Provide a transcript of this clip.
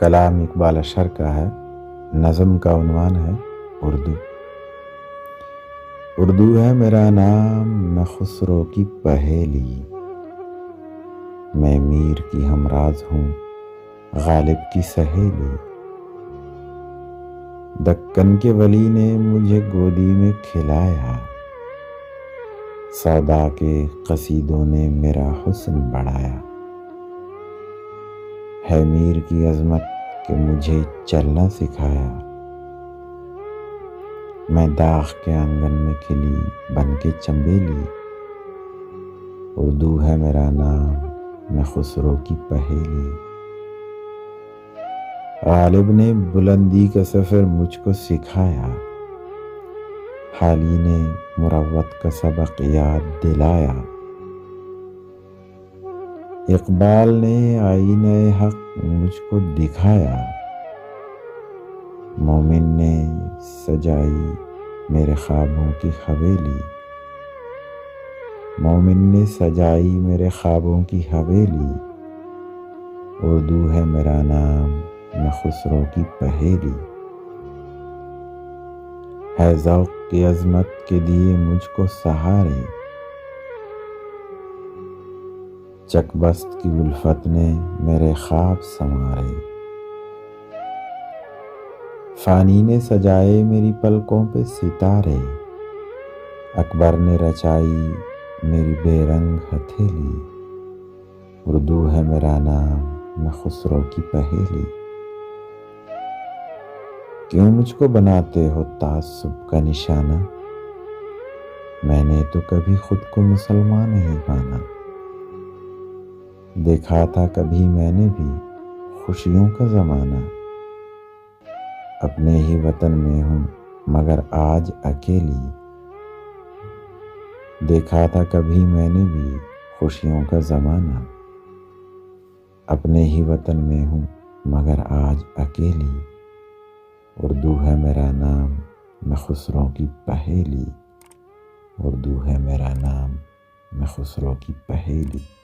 کلام اقبال اشر کا ہے، نظم کا عنوان ہے اردو۔ اردو ہے میرا نام، میں خسرو کی پہیلی، میں میر کی ہمراز ہوں، غالب کی سہیلی۔ دکن کے ولی نے مجھے گودی میں کھلایا، سودا کے قصیدوں نے میرا حسن بڑھایا۔ ہے میر کی عظمت کہ مجھے چلنا سکھایا، میں داغ کے آنگن میں کھلی بن کے چنبیلی۔ اردو ہے میرا نام، میں خسرو کی پہیلی۔ غالب نے بلندی کا سفر مجھ کو سکھایا، حالی نے مروت کا سبق یاد دلایا۔ اقبال نے آئینہ حق مجھ کو دکھایا، مومن نے سجائی میرے خوابوں کی حویلی۔ مومن نے سجائی میرے خوابوں کی حویلی۔ اردو ہے میرا نام، میں خسرو کی پہیلی۔ ہے ذوق کی عظمت کے دیے مجھ کو سہارے، چک بست کی الفت نے میرے خواب سنوارے۔ فانی نے سجائے میری پلکوں پہ ستارے، اکبر نے رچائی میری بے رنگ ہتھیلی۔ اردو ہے میرا نام، میں خسرو کی پہیلی۔ کیوں مجھ کو بناتے ہو تعصب کا نشانہ، میں نے تو کبھی خود کو مسلمان نہیں مانا۔ دیکھا تھا کبھی میں نے بھی خوشیوں کا زمانہ، اپنے ہی وطن میں ہوں مگر آج اکیلی۔ دیکھا تھا کبھی میں نے بھی خوشیوں کا زمانہ، اپنے ہی وطن میں ہوں مگر آج اکیلی۔ اردو ہے میرا نام، میں خسرو کی پہیلی۔ اردو ہے میرا نام، میں خسرو کی پہیلی۔